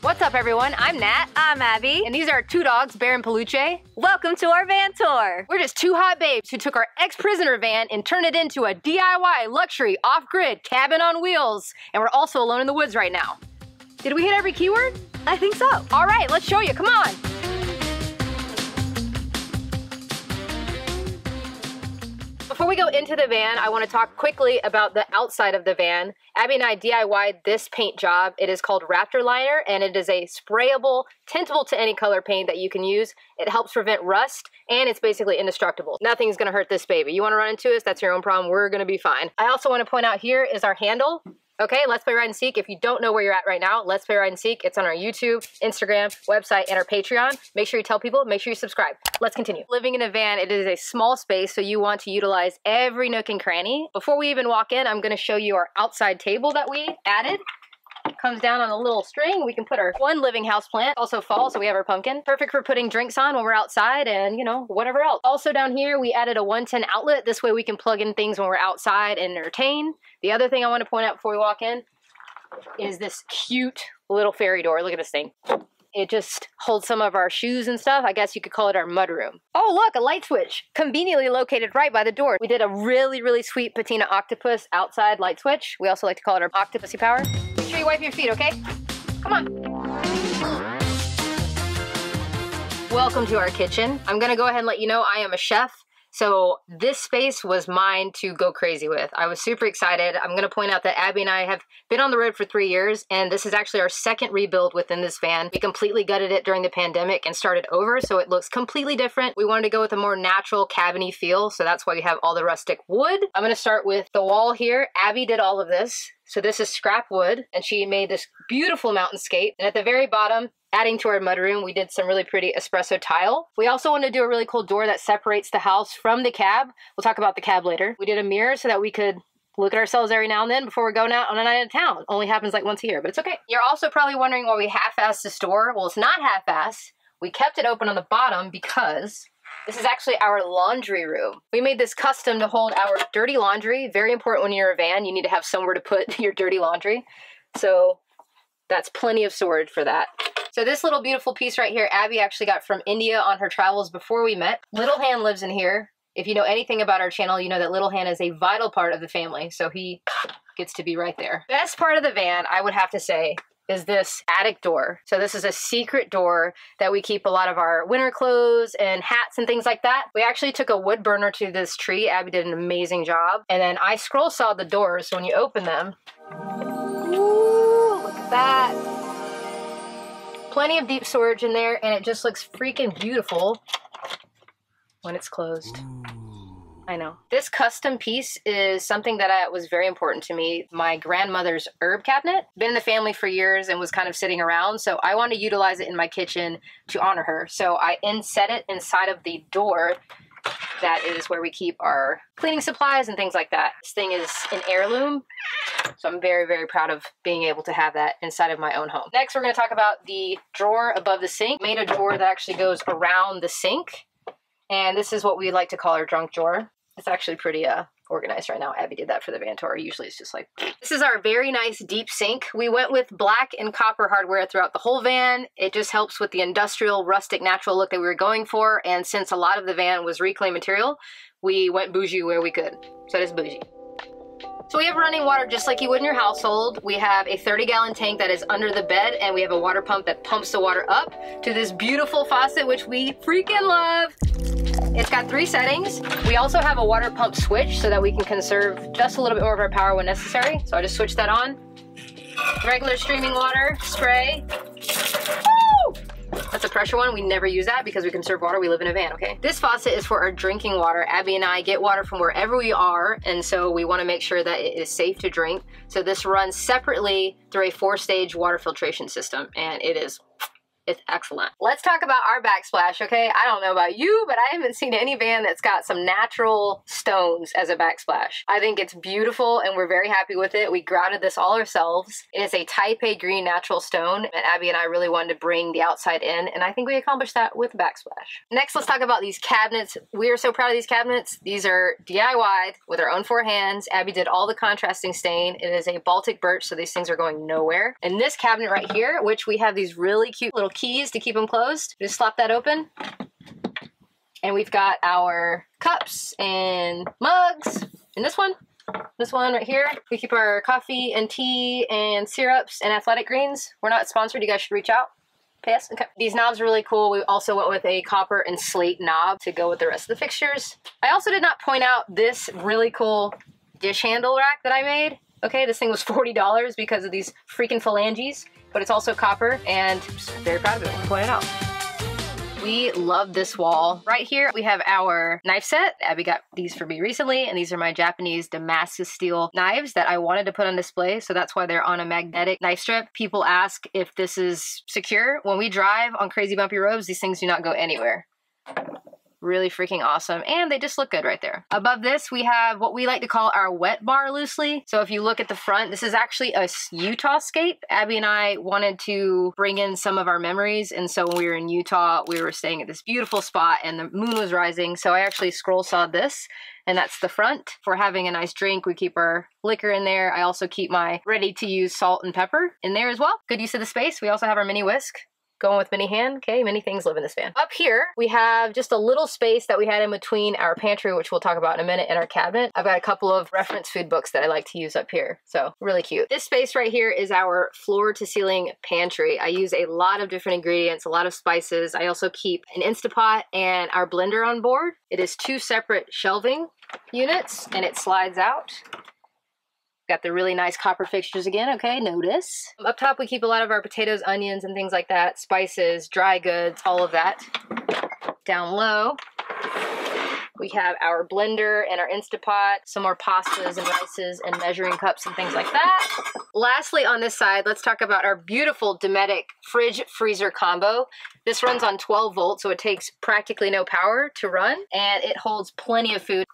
What's up, everyone? I'm Nat. I'm Abby. And these are our two dogs, Bear and Peluche. Welcome to our van tour. We're just two hot babes who took our ex-prisoner van and turned it into a DIY, luxury, off-grid cabin on wheels. And we're also alone in the woods right now. Did we hit every keyword? I think so. All right, let's show you. Come on. Before we go into the van, I want to talk quickly about the outside of the van. Abby and I DIY'd this paint job. It is called Raptor Liner, and it is a sprayable, tintable to any color paint that you can use. It helps prevent rust, and it's basically indestructible. Nothing's gonna hurt this baby. You wanna run into us, that's your own problem. We're gonna be fine. I also wanna point out here is our handle. Okay, Let's Play Ride and Seek. If you don't know where you're at right now, Let's Play Ride and Seek. It's on our YouTube, Instagram, website, and our Patreon. Make sure you tell people, make sure you subscribe. Let's continue. Living in a van, it is a small space, so you want to utilize every nook and cranny. Before we even walk in, I'm gonna show you our outside table that we added. Comes down on a little string. We can put our one living house plant. Also fall, so we have our pumpkin. Perfect for putting drinks on when we're outside and, you know, whatever else. Also down here, we added a 110 outlet. This way we can plug in things when we're outside and entertain. The other thing I want to point out before we walk in is this cute little fairy door. Look at this thing. It just holds some of our shoes and stuff. I guess you could call it our mudroom. Oh, look, a light switch. Conveniently located right by the door. We did a really, really sweet patina octopus outside light switch. We also like to call it our octopusy power. Make sure you wipe your feet, okay? Come on. Welcome to our kitchen. I'm gonna go ahead and let you know I am a chef. So this space was mine to go crazy with. I was super excited. I'm gonna point out that Abby and I have been on the road for 3 years, and this is actually our second rebuild within this van. We completely gutted it during the pandemic and started over, so it looks completely different. We wanted to go with a more natural cabin-y feel, so that's why we have all the rustic wood. I'm gonna start with the wall here. Abby did all of this. So this is scrap wood, and she made this beautiful mountainscape. And at the very bottom, adding to our mudroom, we did some really pretty espresso tile. We also want to do a really cool door that separates the house from the cab. We'll talk about the cab later. We did a mirror so that we could look at ourselves every now and then before we're going out on a night in town. Only happens like once a year, but it's okay. You're also probably wondering why we half-assed the store. Well, it's not half-assed. We kept it open on the bottom because this is actually our laundry room. We made this custom to hold our dirty laundry. Very important when you're a van. You need to have somewhere to put your dirty laundry. So that's plenty of storage for that. So this little beautiful piece right here, Abby actually got from India on her travels before we met. Little Han lives in here. If you know anything about our channel, you know that Little Han is a vital part of the family. So he gets to be right there. Best part of the van, I would have to say, is this attic door. So this is a secret door that we keep a lot of our winter clothes and hats and things like that. We actually took a wood burner to this tree. Abby did an amazing job. And then I scroll saw the doors, so when you open them, ooh, look at that. Plenty of deep storage in there, and it just looks freaking beautiful when it's closed. I know. This custom piece is something that was very important to me. My grandmother's herb cabinet. Been in the family for years and was kind of sitting around, so I wanted to utilize it in my kitchen to honor her. So I inset it inside of the door. That is where we keep our cleaning supplies and things like that. This thing is an heirloom, so I'm very, very proud of being able to have that inside of my own home. Next, we're going to talk about the drawer above the sink. Made a drawer that actually goes around the sink, and this is what we like to call our junk drawer. It's actually pretty organized right now. Abby did that for the van tour. Usually it's just like... This is our very nice deep sink. We went with black and copper hardware throughout the whole van. It just helps with the industrial, rustic, natural look that we were going for. And since a lot of the van was reclaimed material, we went bougie where we could. So it is bougie. So we have running water just like you would in your household. We have a 30-gallon tank that is under the bed, and we have a water pump that pumps the water up to this beautiful faucet, which we freaking love. It's got 3 settings. We also have a water pump switch so that we can conserve just a little bit more of our power when necessary. So I just switched that on. Regular streaming water, spray. Woo! That's a pressure one. We never use that because we conserve water. We live in a van, okay? This faucet is for our drinking water. Abby and I get water from wherever we are, and so we want to make sure that it is safe to drink. So this runs separately through a 4-stage water filtration system, and it is It's excellent. Let's talk about our backsplash, okay? I don't know about you, but I haven't seen any van that's got some natural stones as a backsplash. I think it's beautiful and we're very happy with it. We grouted this all ourselves. It is a type A green natural stone, and Abby and I really wanted to bring the outside in, and I think we accomplished that with the backsplash. Next, let's talk about these cabinets. We are so proud of these cabinets. These are DIY'd with our own 4 hands. Abby did all the contrasting stain. It is a Baltic birch, so these things are going nowhere. And this cabinet right here, which we have these really cute little keys to keep them closed. Just slap that open. And we've got our cups and mugs. And this one right here, we keep our coffee and tea and syrups and athletic greens. We're not sponsored. You guys should reach out. Yes. Okay. These knobs are really cool. We also went with a copper and slate knob to go with the rest of the fixtures. I also did not point out this really cool dish handle rack that I made. Okay, this thing was $40 because of these freaking phalanges, but it's also copper, and I'm just very proud of it. I'll point it out. We love this wall. Right here, we have our knife set. Abby got these for me recently, and these are my Japanese Damascus steel knives that I wanted to put on display, so that's why they're on a magnetic knife strip. People ask if this is secure. When we drive on crazy bumpy roads, these things do not go anywhere. Really freaking awesome, and they just look good right there. Above this, we have what we like to call our wet bar loosely. So if you look at the front, this is actually a Utah scape. Abby and I wanted to bring in some of our memories, and so when we were in Utah, we were staying at this beautiful spot and the moon was rising, so I actually scroll sawed this, and that's the front. For having a nice drink, we keep our liquor in there. I also keep my ready-to-use salt and pepper in there as well. Good use of the space. We also have our mini whisk. Going with mini hand, okay, many things live in this van. Up here, we have just a little space that we had in between our pantry, which we'll talk about in a minute, and our cabinet. I've got a couple of reference food books that I like to use up here, so really cute. This space right here is our floor to ceiling pantry. I use a lot of different ingredients, a lot of spices. I also keep an Instapot and our blender on board. It is 2 separate shelving units, and it slides out. Got the really nice copper fixtures again, okay, notice. Up top, we keep a lot of our potatoes, onions, and things like that, spices, dry goods, all of that. Down low, we have our blender and our Instapot, some more pastas and rices and measuring cups and things like that. Lastly, on this side, let's talk about our beautiful Dometic fridge freezer combo. This runs on 12 volts, so it takes practically no power to run, and it holds plenty of food.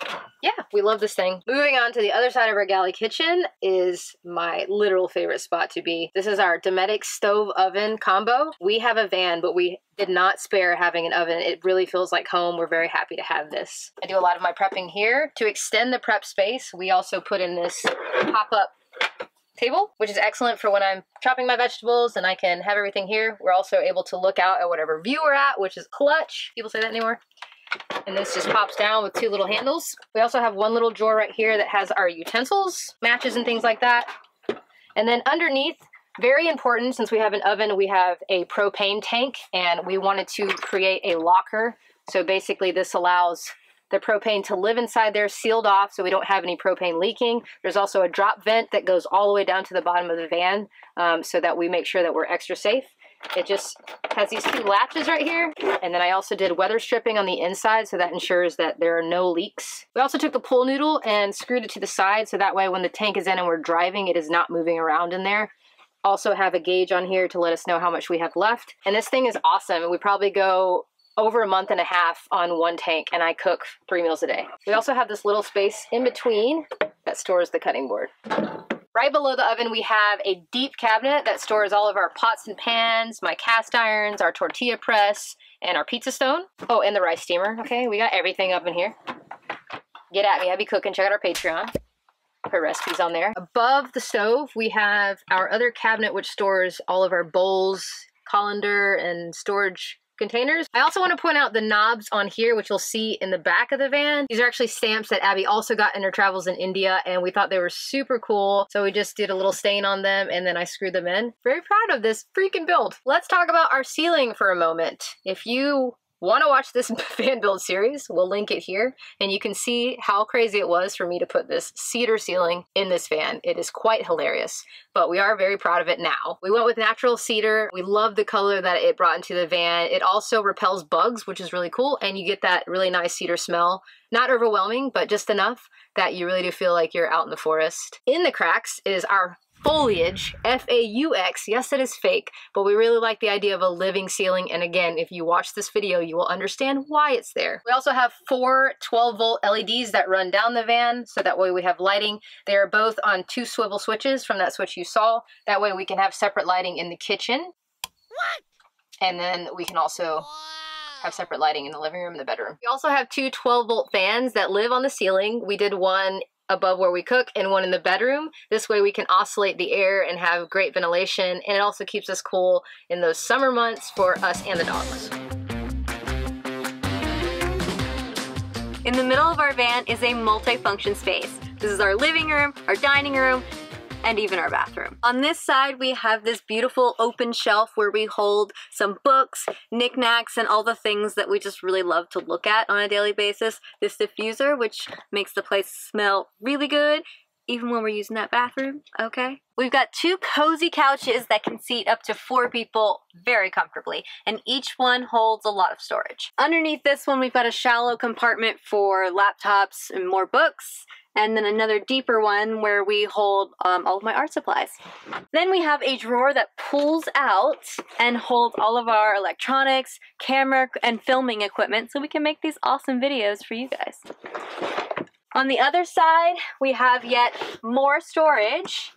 Yeah, we love this thing. Moving on to the other side of our galley kitchen is my literal favorite spot to be. This is our Dometic stove oven combo. We have a van, but we did not spare having an oven. It really feels like home. We're very happy to have this. I do a lot of my prepping here. To extend the prep space, we also put in this pop-up table, which is excellent for when I'm chopping my vegetables and I can have everything here. We're also able to look out at whatever view we're at, which is clutch. People say that anymore. And this just pops down with 2 little handles. We also have one little drawer right here that has our utensils, matches and things like that. And then underneath, very important, since we have an oven, we have a propane tank, and we wanted to create a locker. So basically this allows the propane to live inside there, sealed off, so we don't have any propane leaking. There's also a drop vent that goes all the way down to the bottom of the van, so that we make sure that we're extra safe. It just has these 2 latches right here. And then I also did weather stripping on the inside, so that ensures that there are no leaks. We also took the pool noodle and screwed it to the side, so that way when the tank is in and we're driving, it is not moving around in there. Also have a gauge on here to let us know how much we have left. And this thing is awesome. We probably go over a month and a half on 1 tank, and I cook 3 meals a day. We also have this little space in between that stores the cutting board. Right below the oven, we have a deep cabinet that stores all of our pots and pans, my cast irons, our tortilla press, and our pizza stone. Oh, and the rice steamer. Okay, we got everything up in here. Get at me, I be cooking. Check out our Patreon. Put recipes on there. Above the stove, we have our other cabinet, which stores all of our bowls, colander, and storage containers. I also want to point out the knobs on here, which you'll see in the back of the van. These are actually stamps that Abby also got in her travels in India, and we thought they were super cool. So we just did a little stain on them, and then I screwed them in. Very proud of this freaking build. Let's talk about our ceiling for a moment. If you want to watch this van build series, we'll link it here, and you can see how crazy it was for me to put this cedar ceiling in this van. It is quite hilarious, but we are very proud of it now. We went with natural cedar. We love the color that it brought into the van. It also repels bugs, which is really cool, and you get that really nice cedar smell. Not overwhelming, but just enough that you really do feel like you're out in the forest. In the cracks is our foliage, F-A-U-X. Yes, it is fake, but we really like the idea of a living ceiling. And again, if you watch this video, you will understand why it's there. We also have 4 12-volt LEDs that run down the van, so that way we have lighting. They are both on 2 swivel switches from that switch you saw. That way we can have separate lighting in the kitchen. What? And then we can also have separate lighting in the living room and the bedroom. We also have 2 12-volt fans that live on the ceiling. We did one above where we cook and one in the bedroom. This way we can oscillate the air and have great ventilation, and it also keeps us cool in those summer months for us and the dogs. In the middle of our van is a multi-function space. This is our living room, our dining room, and even our bathroom. On this side, we have this beautiful open shelf where we hold some books, knickknacks, and all the things that we just really love to look at on a daily basis. This diffuser, which makes the place smell really good, even when we're using that bathroom, okay? We've got 2 cozy couches that can seat up to 4 people very comfortably, and each one holds a lot of storage. Underneath this one, we've got a shallow compartment for laptops and more books, and then another deeper one where we hold all of my art supplies. Then we have a drawer that pulls out and holds all of our electronics, camera, and filming equipment so we can make these awesome videos for you guys. On the other side, we have yet more storage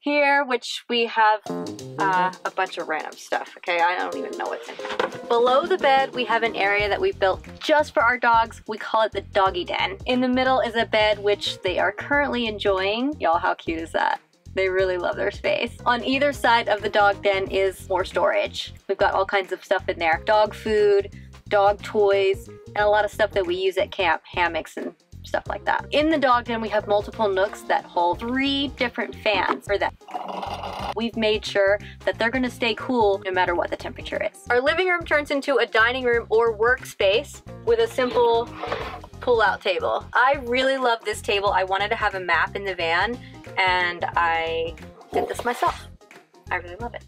here, which we have a bunch of random stuff, okay? I don't even know what's in here. Below the bed, we have an area that we built just for our dogs. We call it the doggy den. In the middle is a bed which they are currently enjoying. Y'all, how cute is that? They really love their space. On either side of the dog den is more storage. We've got all kinds of stuff in there. Dog food, dog toys, and a lot of stuff that we use at camp, hammocks and stuff like that. In the dog den, we have multiple nooks that hold 3 different fans for them. We've made sure that they're gonna stay cool no matter what the temperature is. Our living room turns into a dining room or workspace with a simple pull-out table. I really love this table. I wanted to have a map in the van, and I did this myself. I really love it.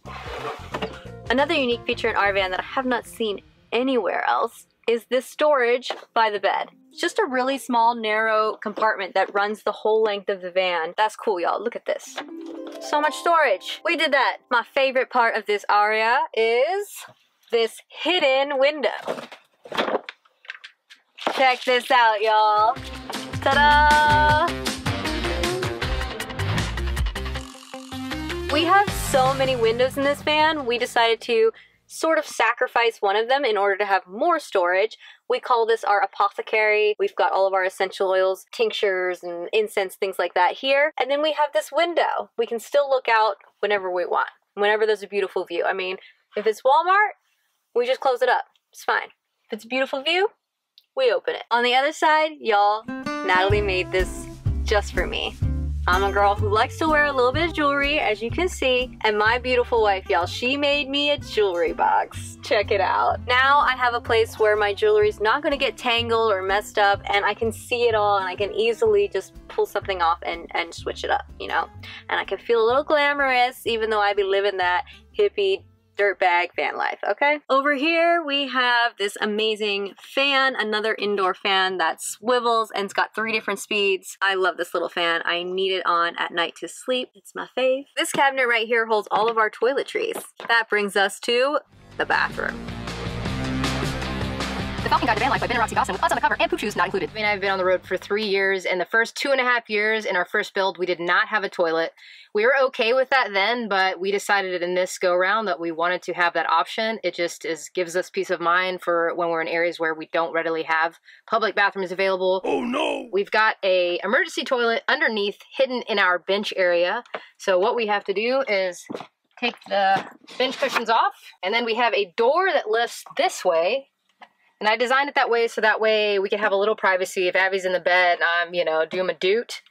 Another unique feature in our van that I have not seen anywhere else is this storage by the bed. It's just a really small, narrow compartment that runs the whole length of the van. That's cool, y'all. Look at this. So much storage. We did that. My favorite part of this area is this hidden window. Check this out, y'all. Ta-da! We have so many windows in this van, we decided to sort of sacrifice one of them in order to have more storage. We call this our Apothecary. We've got all of our essential oils, tinctures, and incense, things like that here. And then we have this window. We can still look out whenever we want, whenever there's a beautiful view. I mean, if it's Walmart, we just close it up. It's fine. If it's a beautiful view, we open it. On the other side, y'all, Natalie made this just for me. I'm a girl who likes to wear a little bit of jewelry, as you can see, and my beautiful wife, y'all, she made me a jewelry box. Check it out. Now I have a place where my jewelry's not gonna get tangled or messed up, and I can see it all, and I can easily just pull something off and switch it up, you know? And I can feel a little glamorous, even though I be living that hippie dirtbag van life, okay? Over here we have this amazing fan, another indoor fan that swivels and it's got 3 different speeds. I love this little fan. I need it on at night to sleep. It's my fave. This cabinet right here holds all of our toiletries. That brings us to the bathroom. The Falcon Guide to Van Life by Ben and Roxy Dawson with us on the cover and poop shoes not included. I mean, I've been on the road for 3 years, and the first 2.5 years in our first build, we did not have a toilet. We were okay with that then, but we decided in this go round that we wanted to have that option. It just gives us peace of mind for when we're in areas where we don't readily have public bathrooms available. Oh no! We've got a emergency toilet underneath, hidden in our bench area. So what we have to do is take the bench cushions off, and then we have a door that lifts this way. And I designed it that way so that way we can have a little privacy. If Abby's in the bed and I'm, you know, doing my doot,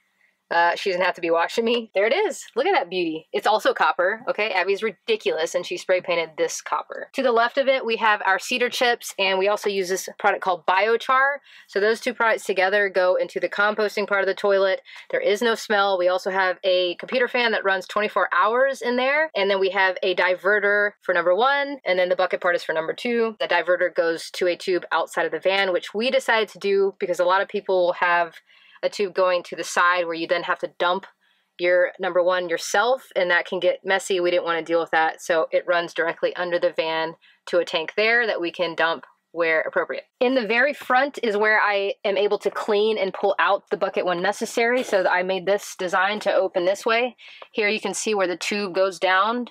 she doesn't have to be watching me. There it is. Look at that beauty. It's also copper, okay? Abby's ridiculous, and she spray painted this copper. To the left of it, we have our cedar chips, and we also use this product called biochar. So those 2 products together go into the composting part of the toilet. There is no smell. We also have a computer fan that runs 24 hours in there, and then we have a diverter for number 1, and then the bucket part is for number 2. The diverter goes to a tube outside of the van, which we decided to do because a lot of people have a tube going to the side where you then have to dump your, number one, yourself, and that can get messy. We didn't want to deal with that. So it runs directly under the van to a tank there that we can dump where appropriate. In the very front is where I am able to clean and pull out the bucket when necessary. So I made this design to open this way. Here you can see where the tube goes down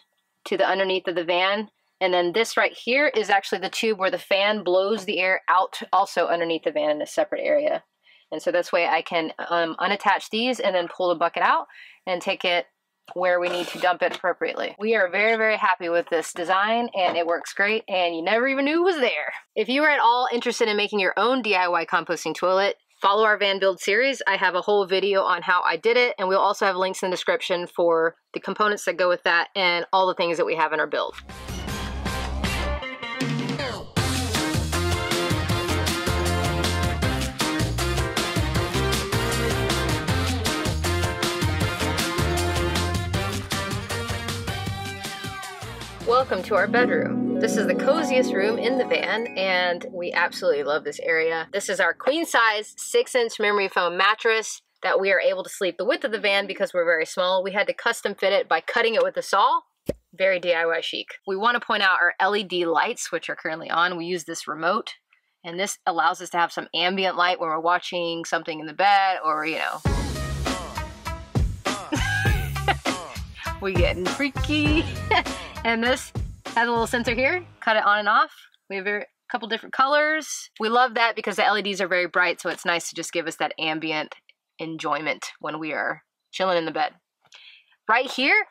to the underneath of the van. And then this right here is actually the tube where the fan blows the air out also underneath the van in a separate area. And so this way I can unattach these and then pull the bucket out and take it where we need to dump it appropriately. We are very, very happy with this design, and it works great, and you never even knew it was there. If you are at all interested in making your own DIY composting toilet, follow our van build series. I have a whole video on how I did it, and we'll also have links in the description for the components that go with that and all the things that we have in our build. Welcome to our bedroom. This is the coziest room in the van, and we absolutely love this area. This is our queen size 6-inch memory foam mattress that we are able to sleep the width of the van because we're very small. We had to custom fit it by cutting it with a saw. Very DIY chic. We want to point out our LED lights, which are currently on. We use this remote, and this allows us to have some ambient light when we're watching something in the bed, or, you know, we getting freaky. And this has a little sensor here, cut it on and off. We have a couple different colors. We love that because the LEDs are very bright, so it's nice to just give us that ambient enjoyment when we are chilling in the bed. Right here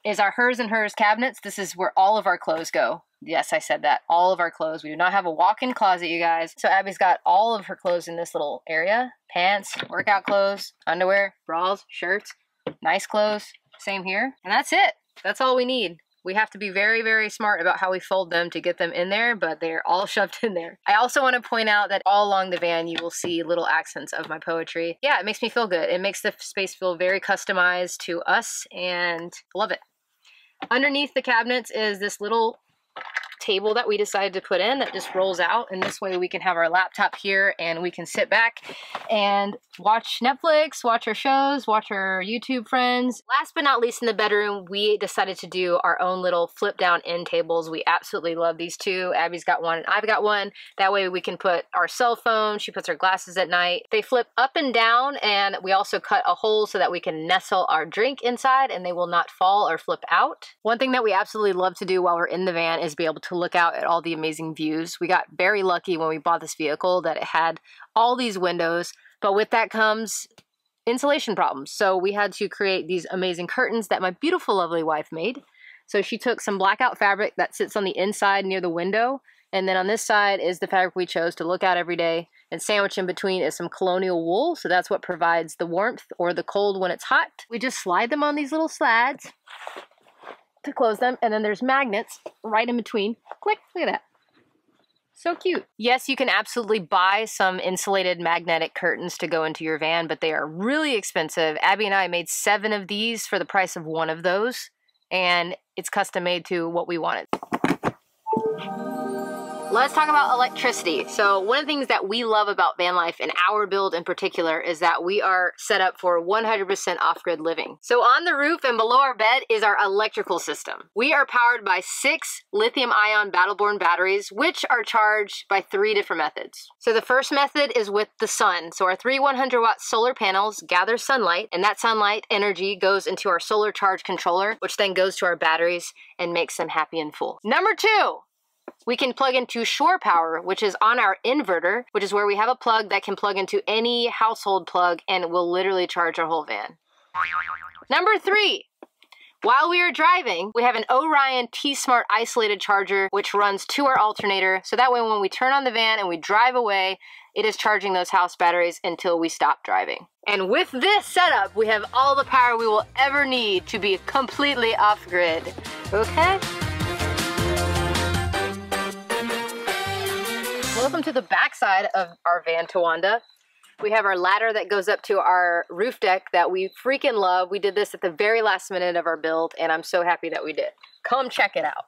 is our hers and hers cabinets. This is where all of our clothes go. Yes, I said that, all of our clothes. We do not have a walk-in closet, you guys. So Abby's got all of her clothes in this little area. Pants, workout clothes, underwear, bras, shirts, nice clothes. Same here. And that's it. That's all we need. We have to be very, very smart about how we fold them to get them in there, but they're all shoved in there. I also want to point out that all along the van, you will see little accents of my poetry. Yeah, it makes me feel good. It makes the space feel very customized to us, and love it. Underneath the cabinets is this little table that we decided to put in that just rolls out, and this way we can have our laptop here and we can sit back and watch Netflix, watch our shows, watch our YouTube friends. Last but not least, in the bedroom, we decided to do our own little flip down end tables. We absolutely love these two. Abby's got one and I've got one. That way we can put our cell phone, she puts her glasses at night. They flip up and down, and we also cut a hole so that we can nestle our drink inside and they will not fall or flip out. One thing that we absolutely love to do while we're in the van is be able to look out at all the amazing views. We got very lucky when we bought this vehicle that it had all these windows, but with that comes insulation problems. So we had to create these amazing curtains that my beautiful, lovely wife made. So she took some blackout fabric that sits on the inside near the window, and then on this side is the fabric we chose to look out every day, and sandwiched in between is some colonial wool, so that's what provides the warmth or the cold when it's hot. We just slide them on these little slides to close them, and then there's magnets right in between. Click, look at that. So cute. Yes, you can absolutely buy some insulated magnetic curtains to go into your van, but they are really expensive. Abby and I made 7 of these for the price of 1 of those, and it's custom made to what we wanted. Let's talk about electricity. So one of the things that we love about van life, and our build in particular, is that we are set up for 100% off-grid living. So on the roof and below our bed is our electrical system. We are powered by 6 lithium-ion battle-borne batteries, which are charged by 3 different methods. So the first method is with the sun. So our 3 100-watt solar panels gather sunlight, and that sunlight energy goes into our solar charge controller, which then goes to our batteries and makes them happy and full. Number 2. We can plug into shore power, which is on our inverter, which is where we have a plug that can plug into any household plug and it will literally charge our whole van. Number 3, while we are driving, we have an Orion T-Smart isolated charger, which runs to our alternator. So that way when we turn on the van and we drive away, it is charging those house batteries until we stop driving. And with this setup, we have all the power we will ever need to be completely off-grid. Okay? Welcome to the backside of our van, Tawanda. We have our ladder that goes up to our roof deck that we freaking love. We did this at the very last minute of our build, and I'm so happy that we did. Come check it out.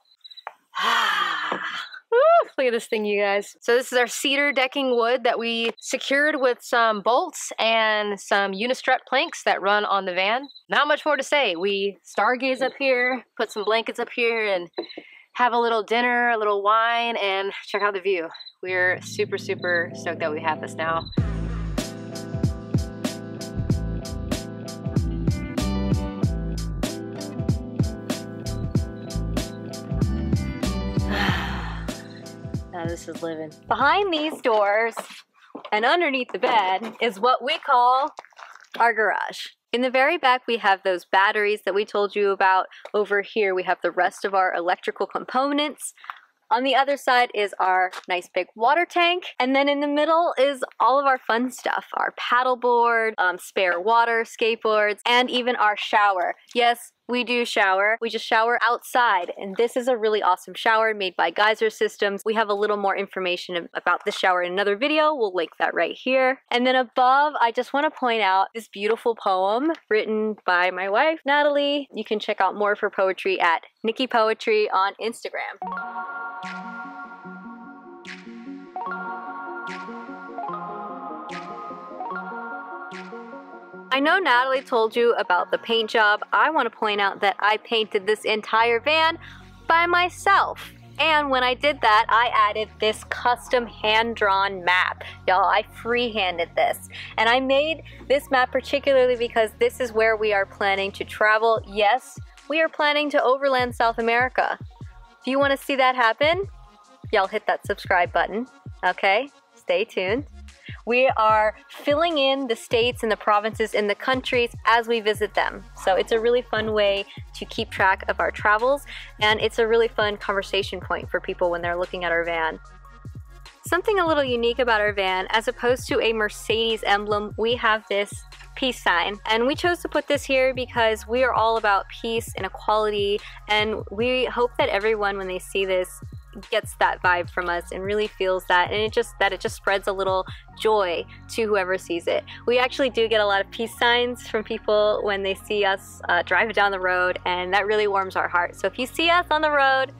Woo, look at this thing, you guys. So this is our cedar decking wood that we secured with some bolts and some unistrut planks that run on the van. Not much more to say. We stargaze up here, put some blankets up here, and have a little dinner, a little wine, and check out the view. We're super, super stoked that we have this now. Now this is living. Behind these doors and underneath the bed is what we call our garage. In the very back, we have those batteries that we told you about. Over here, we have the rest of our electrical components. On the other side is our nice big water tank. And then in the middle is all of our fun stuff. Our paddleboard, spare water, skateboards, and even our shower. Yes, we do shower. We just shower outside. And this is a really awesome shower made by Geyser Systems. We have a little more information about this shower in another video. We'll link that right here. And then above, I just want to point out this beautiful poem written by my wife, Natalie. You can check out more of her poetry at Nikki Poetry on Instagram. I know Natalie told you about the paint job. I want to point out that I painted this entire van by myself. And when I did that, I added this custom hand-drawn map. Y'all, I freehanded this. And I made this map particularly because this is where we are planning to travel. Yes, we are planning to overland South America. Do you want to see that happen? Y'all hit that subscribe button, okay? Stay tuned. We are filling in the states and the provinces and the countries as we visit them. So it's a really fun way to keep track of our travels, and it's a really fun conversation point for people when they're looking at our van. Something a little unique about our van, as opposed to a Mercedes emblem, we have this peace sign. And we chose to put this here because we are all about peace and equality, and we hope that everyone, when they see this, gets that vibe from us and really feels that, and it just spreads a little joy to whoever sees it. We actually do get a lot of peace signs from people when they see us driving down the road, and that really warms our heart. So if you see us on the road,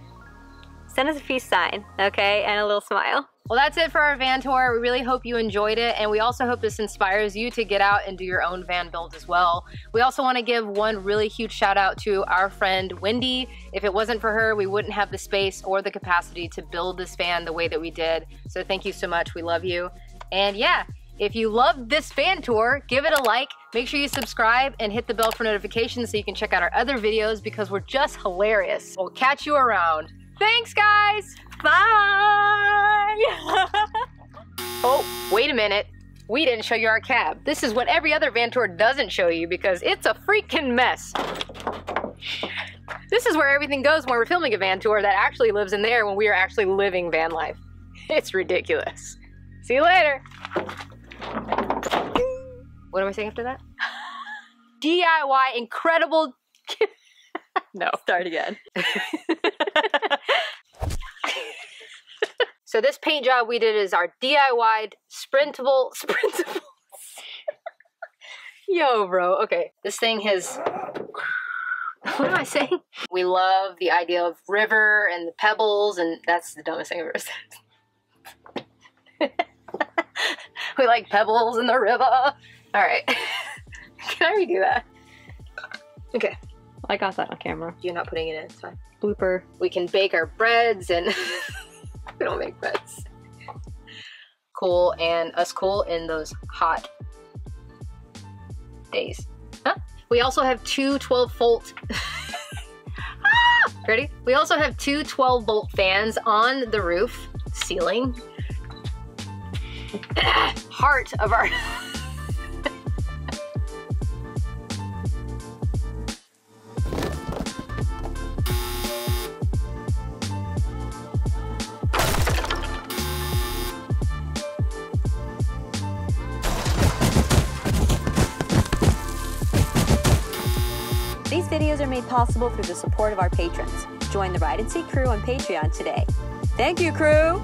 send us a peace sign, okay, and a little smile. Well, that's it for our van tour. We really hope you enjoyed it, and we also hope this inspires you to get out and do your own van build as well. We also want to give one really huge shout out to our friend Wendy. If it wasn't for her, we wouldn't have the space or the capacity to build this van the way that we did. So thank you so much. We love you. And yeah, if you loved this van tour, give it a like. Make sure you subscribe and hit the bell for notifications so you can check out our other videos because we're just hilarious. We'll catch you around. Thanks, guys. Bye! Oh, wait a minute. We didn't show you our cab. This is what every other van tour doesn't show you because it's a freaking mess. This is where everything goes when we're filming a van tour that actually lives in there when we are actually living van life. It's ridiculous. See you later. What am I saying after that? DIY incredible... No. Start again. So this paint job we did is our DIY sprintable. Yo, bro. Okay, this thing has. What am I saying? We love the idea of river and the pebbles, and that's the dumbest thing I've ever said. We like pebbles in the river. All right. Can I redo that? Okay. I got that on camera. You're not putting it in. It's fine. Blooper. We can bake our breads and. We don't make breads. Cool, and us cool in those hot days. Huh? We also have two 12-volt. Ready? We also have two 12-volt fans on the roof, ceiling. Heart of our. These videos are made possible through the support of our patrons. Join the Ride and Seek crew on Patreon today. Thank you, crew!